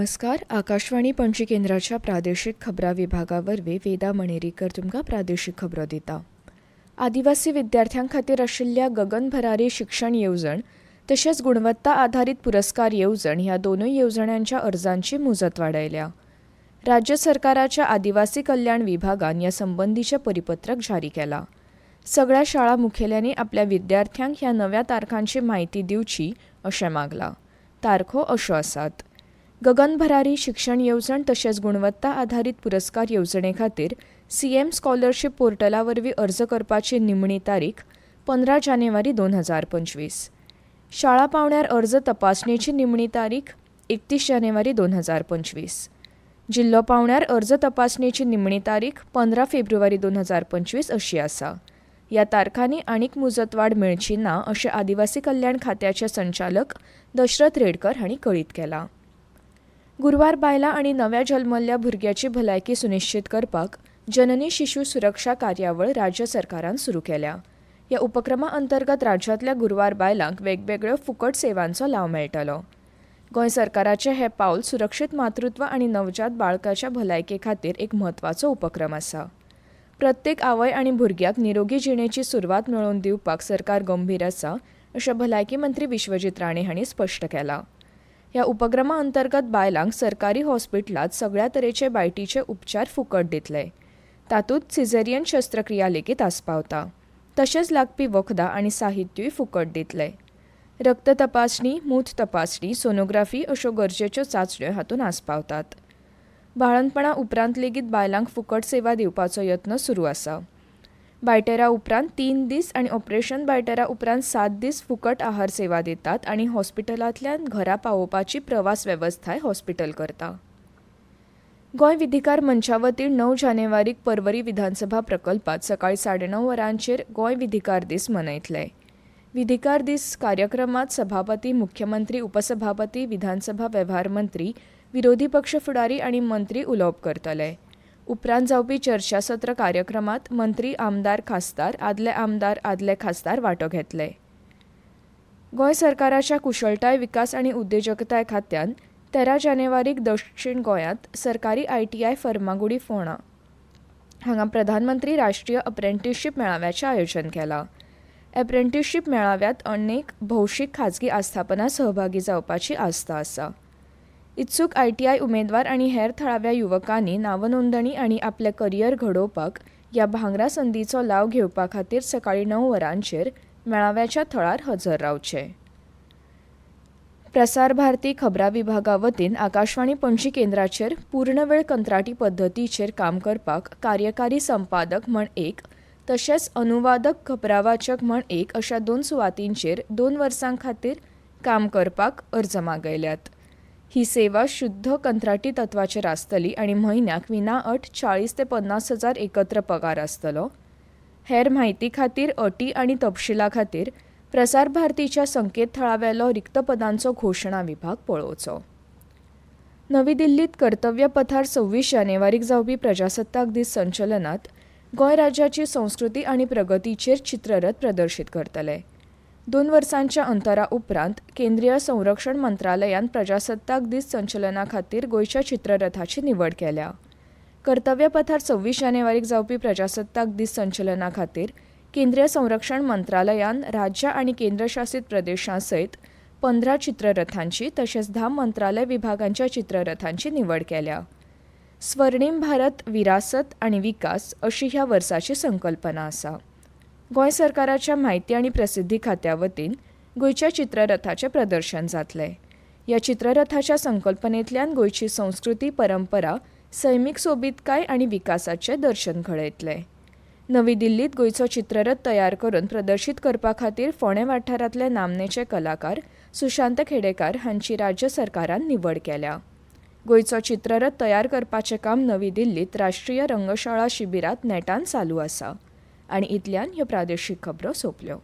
नमस्कार. आकाशवाणी पणजी केंद्राच्या प्रादेशीक खबरां विभागावरवीं वेदा मणेरीकर तुमकां प्रादेशीक खबरो दिता. आदिवासी विद्यार्थ्यां खातीर आशिल्ल्या गगन भरारी शिक्षण येवजण तशेंच गुणवत्ता आधारीत पुरस्कार येवजण ह्या दोनूय येवजण्यांच्या अर्जांची मुजत वाडयल्या. राज्य सरकाराच्या आदिवासी कल्याण विभागान ह्या संबंधीचें परिपत्रक जारी केलां. सगळ्या शाळा मुखेल्यांनी आपल्या विद्यार्थ्यांक ह्या नव्या तारखांची म्हायती दिवची अशें मागलां. तारखो अश्यो आसात: गगन भरारी शिक्षण येवजण तशेंच गुणवत्ता आधारीत पुरस्कार येवजणे खातीर सीएम स्कॉलरशीप पोर्टला वरवीं अर्ज करपाची निमणी तारीख 15 जानेवारी 2025. शाळा पावण्यार अर्ज तपासणेची निमणी तारीख 31 जानेवारी 2025. जिल्लो पावण्यार अर्ज तपासणेची निमणी तारीख 15 फेब्रुवारी 2025 अशी आसा. ह्या तारखांनी आनीक मुजतवाड मेळची ना अशें आदिवासी कल्याण खात्याचे संचालक दशरथ रेडकर हांणी कळीत केलां. गुरुवार बायलां आनी नव्या जल्मल्ल्या भुरग्याची भलायकी सुनिश्चित करपाक जननी शिशु सुरक्षा कार्यावळ राज्य सरकारान सुरू केल्या. ह्या उपक्रमा अंतर्गत राज्यांतल्या गुरुवार बायलांक वेगवेगळ्यो फुकट सेवांचो लाव मेळटलो. गोंय सरकाराचें हें पावल सुरक्षीत मातृत्व आनी नवजात बाळकाच्या भलायके खातीर एक म्हत्वाचो उपक्रम आसा. प्रत्येक आवय आनी भुरग्याक निरोगी जिणेची सुरवात मेळोवन दिवपाक सरकार गंभीर आसा अशें भलायकी मंत्री विश्वजीत राणे हांणी स्पश्ट केलां. ह्या उपक्रमा अंतर्गत बायलांक सरकारी हॉस्पिटलांत सगळ्या तरेचे बायटीचे उपचार फुकट दितले. तातूंत सिझेरियन शस्त्रक्रिया लेगीत आस्पावता. तशेंच लागपी वखदां आनी साहित्यूय फुकट दितले. रक्त तपासणी, मूत तपासणी, सोनोग्राफी अश्यो गरजेच्यो चांचण्यो हातूंत आस्पावतात. बाळंतपणा उपरांत लेगीत बायलांक फुकट सेवा दिवपाचो यत्न सुरू आसा. बायटेरा उपरांत 3 दीस आनी ऑपरेशन बायटेरा उपरांत 7 दीस फुकट आहार सेवा दितात आनी हॉस्पिटलांतल्यान घरा पावोवपाची प्रवास वेवस्थाय हॉस्पिटल करता. गोंय विधिकार मंचा वतीन 9 जानेवारीक पर्वरी विधानसभा प्रकल्पात सकाळी 9:30 वरांचेर गोंय विधिकार दीस मनयतले. विधिकार दीस कार्यक्रमात सभापती, मुख्यमंत्री, उपसभापती, विधानसभा वेव्हार मंत्री, विरोधी पक्ष फुडारी आनी मंत्री उलोवप करतले. उपरांत जावपी चर्चासत्र कार्यक्रमात मंत्री, आमदार, खासदार, आदले खासदार वांटो घेतले. गोंय सरकाराच्या कुशळटाय विकास आनी उद्देजकताय खात्यान 13 जानेवारीक दक्षिण गोंयांत सरकारी ITI फर्मागुडी फोंडा हांगा प्रधानमंत्री राष्ट्रीय अप्रेंटिसशीप मेळाव्याचें आयोजन केलां. अप्रेंटिसशीप मेळाव्यांत अनेक भौशीक खाजगी आस्थापनां सहभागी जावपाची आस्त आसा. इत्सूक ITI उमेदवार आनी हेर थळाव्या युवकांनी नावनोंदणी आनी आपलें करियर घडोवपाक ह्या भांगरा संदीचो लाव घेवपा खातीर सकाळी 9 वरांचेर मेळाव्याच्या थळार हजर रावचें. प्रसार भारती खबरां विभागा वतीन आकाशवाणी पणजी केंद्राचेर पूर्णवेळ कंत्राटी पद्दतीचेर काम करपाक कार्यकारी संपादक म्हण एक तशेंच अनुवादक खबरावाचक म्हण एक अशा 2 सुवातींचेर 2 वर्सां खातीर काम करपाक अर्ज मागयल्यात. ही सेवा शुद्ध कंत्राटी तत्वाचेर आसतली आनी म्हयन्याक विनाअट 40 ते 50 हजार एकत्र पगार आसतलो. हेर म्हायती खातीर, अटी आनी तपशिला खातीर प्रसार भारतीच्या संकेतथळावेलो रिक्त पदांचो घोशणा विभाग पळोवचो. नवी दिल्लीत कर्तव्य पथार 26 जानेवारीक जावपी प्रजासत्ताक दीस संचलनात गोंय राज्याची संस्कृती आनी प्रगतीचेर चित्ररथ प्रदर्शीत करतले. 2 वर्सांच्या अंतरा उपरांत केंद्रीय संरक्षण मंत्रालयान प्रजासत्ताक दीस संचलना खातीर गोंयच्या चित्ररथाची निवड केल्या. कर्तव्य पथार 26 जानेवारीक जावपी प्रजासत्ताक दीस संचलना खातीर केंद्रीय संरक्षण मंत्रालयान राज्यां आनी केंद्रशासीत प्रदेशां सयत 15 चित्ररथांची तशेंच 10 मंत्रालय विभागांच्या चित्ररथांची निवड केल्या. स्वर्णीम भारत विरासत आनी विकास अशी ह्या वर्साची संकल्पना आसा. गोंय सरकाराच्या म्हायती आनी प्रसिद्धी खात्या वतीन गोंयच्या चित्ररथाचें प्रदर्शन जातलें. ह्या चित्ररथाच्या संकल्पनेंतल्यान गोंयची संस्कृती, परंपरा, सैमीक सोबीतकाय आनी विकासाचें दर्शन घडयतले. नवी दिल्लीत गोंयचो चित्ररथ तयार करून प्रदर्शीत करपा खातीर फोंडें वाठारांतले नामनेचे कलाकार सुशांत खेडेकार हांची राज्य सरकारान निवड केल्या. गोंयचो चित्ररथ तयार करपाचें काम नवी दिल्लीत राष्ट्रीय रंगशाळा शिबिरांत नेटान चालू आसा. आनी इतल्यान ह्यो प्रादेशीक खबरो सोंपल्यो.